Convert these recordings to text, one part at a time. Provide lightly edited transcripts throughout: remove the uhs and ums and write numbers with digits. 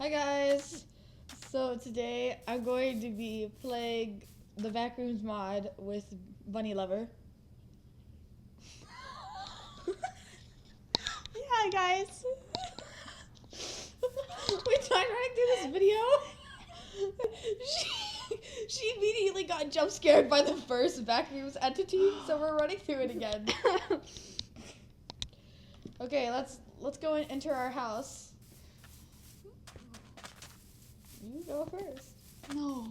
Hi guys! So today I'm going to be playing the Backrooms mod with Bunny Lover. Hi guys! We tried running through this video. She immediately got jump scared by the first Backrooms entity, so we're running through it again. Okay, let's go and enter our house. You go first. No.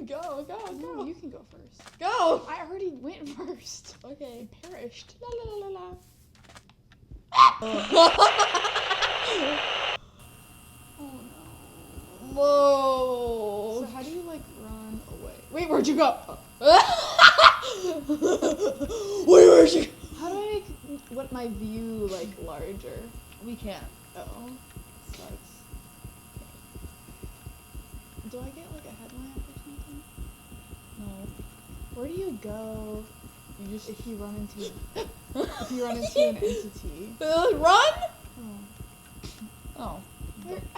Go. No, you can go first. Go! I already went first. Okay. I perished. La la la la la. Oh no. Whoa. So how do you like run away? Wait, where'd you go? Wait, where'd you go? How do I make what my view like larger? We can't. Oh. Sucks. Do I get like a headlamp or something? No. Where do you go You just if you run into an entity? Run? Oh. Oh.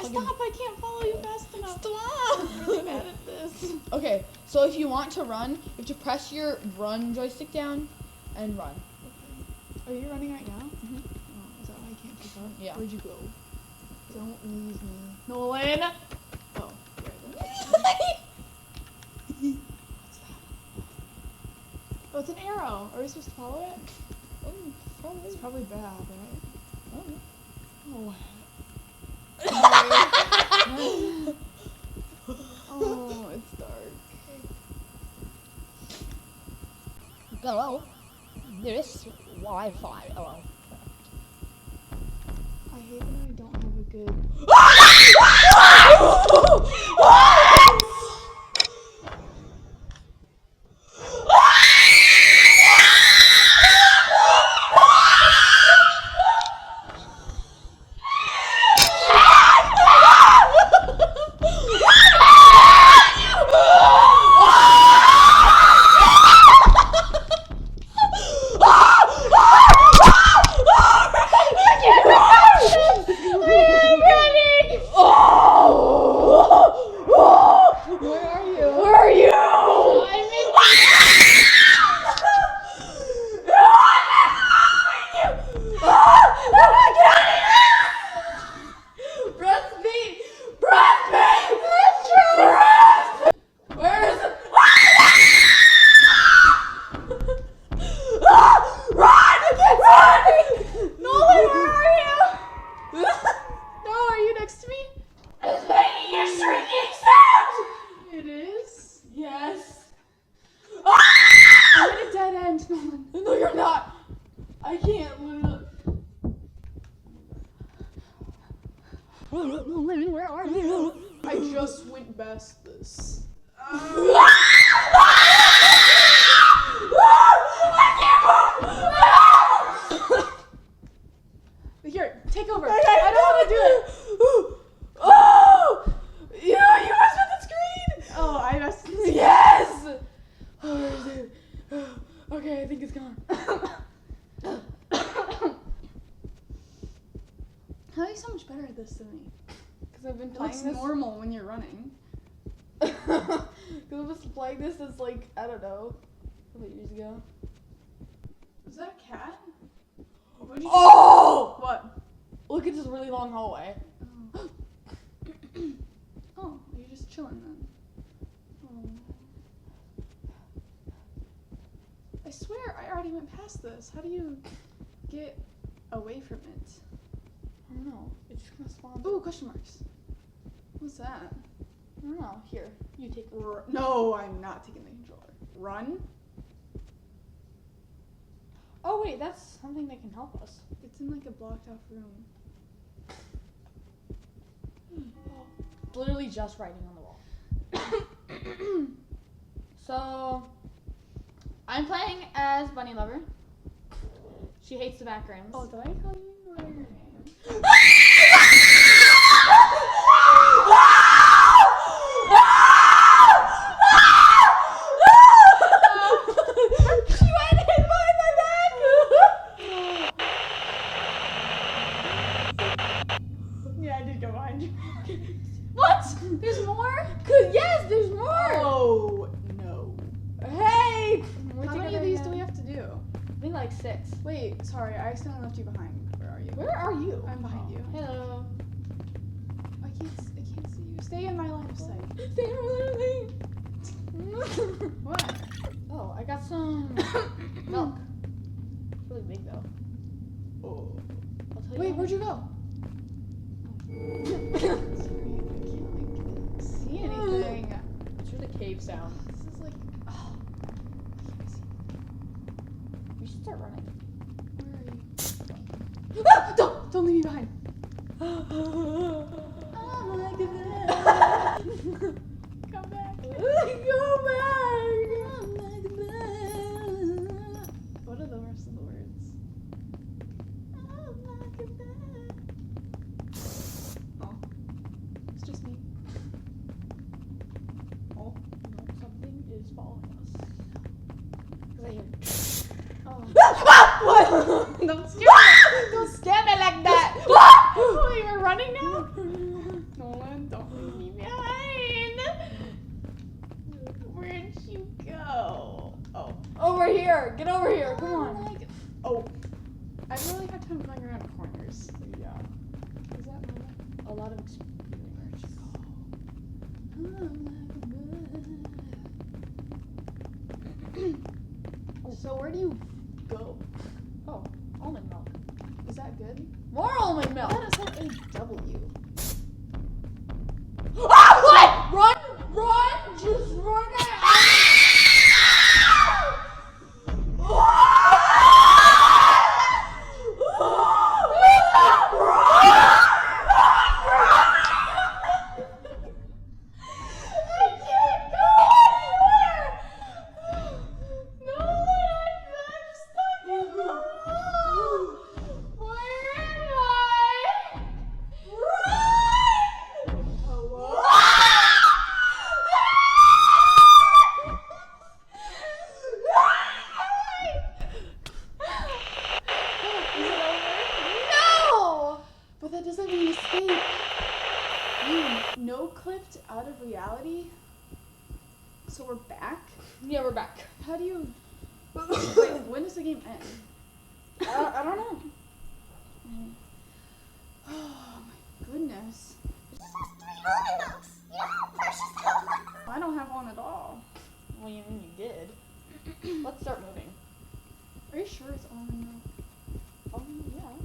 Stop! I can't follow you fast enough. Stop! I'm really bad at this. Okay, so if you want to run, you have to press your run joystick down and run. Are you running right now? Mm-hmm. Oh, is that why I can't keep up? Yeah. Where'd you go? Don't leave me. Nolan! Oh, right there. What's that? Oh, it's an arrow. Are we supposed to follow it? Probably. It's probably bad, right? Oh. Oh, it's dark. Hello. There is Wi-Fi. Hello. I hate when I don't have a good... No, you're not. I can't move. Where are you? I just went past this. Here, take over. I don't want to do it. Oh! Yeah, you messed with the screen! Oh, I messed with it. Yes! Oh, where is it? Okay, I think it's gone. How are you so much better at this than me? Because I've been It playing looks this. normal when you're running. Because I was playing this since, like, I don't know, a couple years ago. Is that a cat? Oh! What? Look at this really long hallway. Oh. Oh, you're just chilling then. Oh. I swear I already went past this. How do you get away from it? I don't know. It's just gonna spawn. Ooh, question marks. What's that? I don't know. Here, you take it. No, I'm not taking the controller. Run? Oh, wait, that's something that can help us. It's in like a blocked off room. It's literally just writing on the wall. So, I'm playing as Bunny Lover. She hates the Backrooms. Oh, did I call you by your name? She went in behind my back! Yeah, I did go behind you. What? There's more? Yes, there's more. Oh no. Hey. How many of these do we have to do? I think like 6. Wait, sorry, I accidentally left you behind. Where are you? Where are you? I'm behind you. Hello. I can't see you. Stay in my line of sight. Stay in. What? Oh, I got some milk. It's really big though. Oh. I'll tell you. Wait, how where'd much. you go? Sorry, I can't see anything. It's just a cave sound. This is like, oh, I can't see. We should start running. Where are you? Ah, don't leave me behind. Come back. Go back. What are the rest of the words? Oh, it's just me. Oh, no, something is following us. 'Cause I hear. Oh. What? Don't scare me like that. Wait, we're running now? Nolan, don't leave me behind. Where'd you go? Oh. Over here. Get over here. Come on. Oh. I really have time going around corners. Yeah. Is that normal? A lot of experience. So where do you go? Oh, almond milk. Is that good? More almond milk. That is like a W. Ah, what? Run! Just run it! No-clipped out of reality? So we're back? Yeah, we're back. How do you... Wait, when does the game end? I don't know. Oh my goodness. I don't have one at all. Well, you did. Let's start moving. Are you sure it's almond milk? Yeah.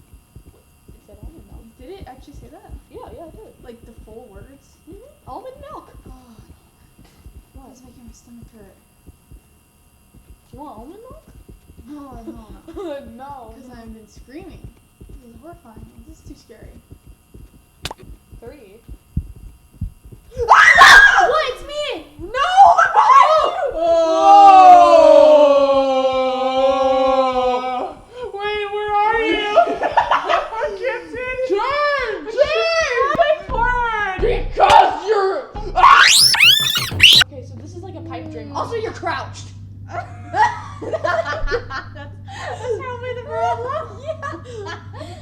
It said almond milk. Did it actually say that? Yeah, it did. Like the full words? Almond milk. Oh, no. It's making my stomach hurt. Do you want almond milk? No, I don't. No. Because I've been screaming. This is horrifying. This is too scary. 3. What? It's me! No! I'm behind you! Oh! Wait, where are you? I can't see anything. Turn! Turn! Because you're... Okay, so this is like a pipe dream. Also, you're crouched. That's probably the problem. Yeah.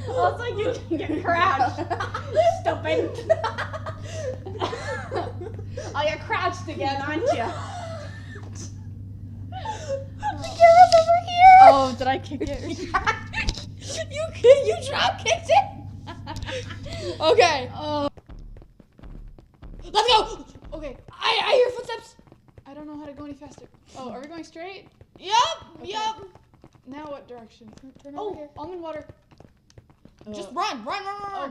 Also, you can get crouched. Stupid. Oh, you're crouched again, aren't you? The camera's over here. Oh, did I kick it? You drop kicked it. Okay. Let's go. Okay. I hear footsteps. I don't know how to go any faster. Oh, are we going straight? Yup. Okay. Yup. Now what direction? Turn over here. Almond water. Just run.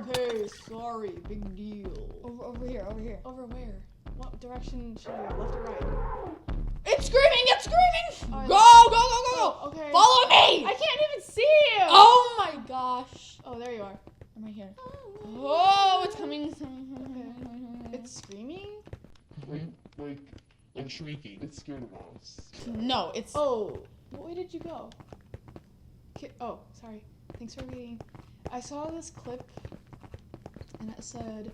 Okay, sorry. Big deal. Over here. Over where? What direction should we go? Left or right? It's screaming. Oh, Go. Okay. Follow me. I can't even see you. Oh my gosh. Oh, there you are. I'm right here. Oh, it's coming. It's screaming? Like shrieking. It's scared of us. No, it's... Oh, what way did you go? Oh, sorry. Thanks for reading. I saw this clip, and it said,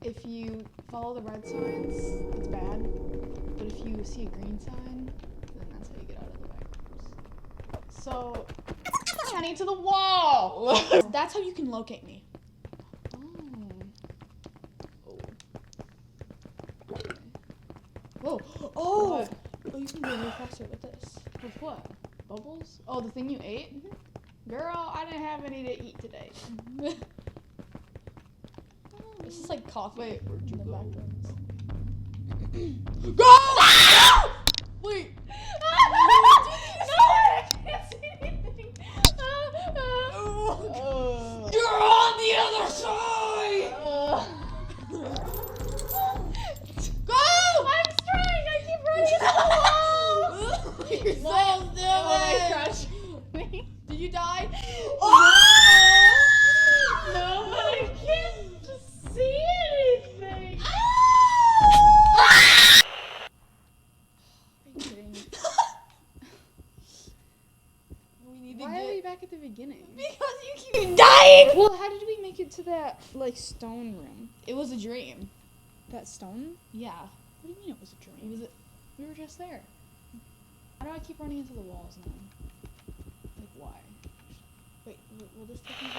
if you follow the red signs, it's bad. But if you see a green sign, then that's how you get out of the backrooms. So, running to the wall! That's how you can locate me. Oh. Oh! What? Oh, you can go way faster with this. With what? Bubbles? Oh, the thing you ate? Girl, I didn't have any to eat today. This is like coffee. Wait, where'd you in the go? back rooms. Go! Wait! No, I can't see anything. You're on the other side! Go! I'm trying. I keep running into the wall. You're so Oh, I stupid! crashed. Did you die? No, but I can't see anything. Are you kidding? We need to Why get... are we back at the beginning? Because you keep dying! Well, how did we make it to that like stone room? It was a dream. That stone? Yeah. What do you mean it was a dream? It was a... We were just there. How do I keep running into the walls now? Like why? Wait, will this take me to...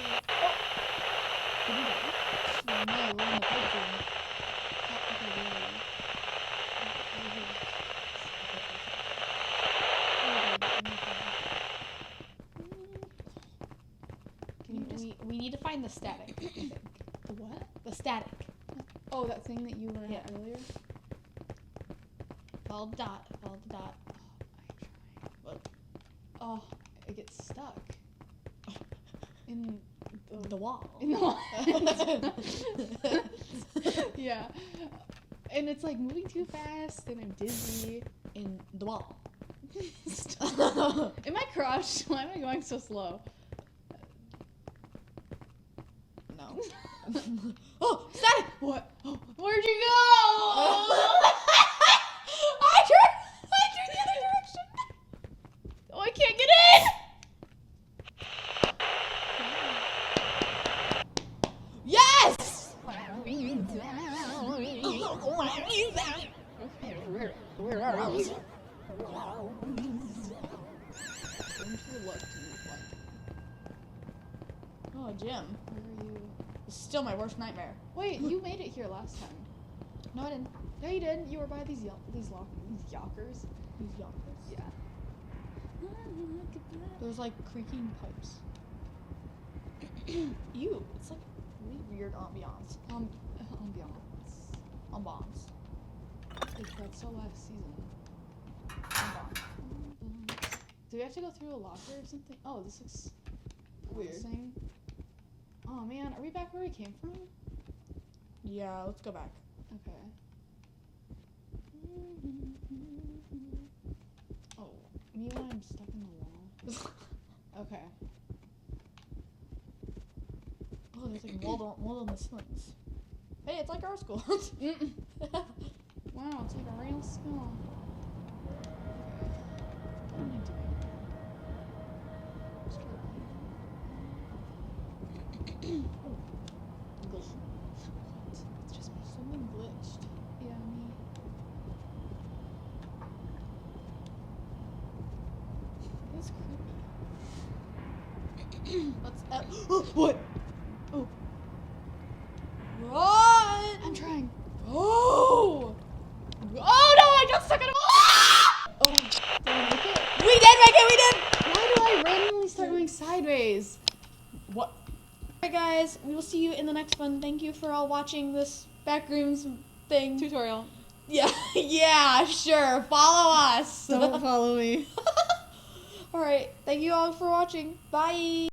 Did you die? No, we're in the pipe room. Okay, really. Can you just We need to find the static, I think. the what? The static. Oh, that thing that you were Yeah. at earlier? Follow the dot. Follow the dot. What? Oh, it gets stuck. In The wall. in the wall. Yeah. And it's like moving too fast and I'm dizzy. In the wall. Am I crushed? Why am I going so slow? No. Oh, static! What? Oh, where'd you go? I turned the other direction. Oh, I can't get in! Yes! Where are you? Turn to the left and look left. Oh, Jim. Where are you? It's still my worst nightmare. Wait, you made it here last time. No, I didn't. Yeah, you did. You were by these yockers. These yonkers. Yeah. There's like creaking pipes. Ew, it's like really weird ambiance. Ambiance. Ambiance. Like, that's so last season. Ambiance. Do we have to go through a locker or something? Oh, this looks Weird. promising. Oh man, are we back where we came from? Yeah, let's go back. Okay. Oh, me when I'm stuck in the wall. Okay. Oh, there's like mold on the ceilings. Hey, it's like our school. Wow, it's like a real school. What am I doing? Start painting. It's just something glitched. Yeah, me. It's creepy. Let's. What? Oh, Run! I'm trying. Oh! Oh no, I got stuck in a wall! Oh, did I make it? We did make it! We did! Why do I randomly start going sideways? What? Alright, guys, we will see you in the next one. Thank you for all watching this Backrooms thing. Tutorial. Yeah, yeah, sure. Follow us. Don't follow me. Alright, thank you all for watching. Bye.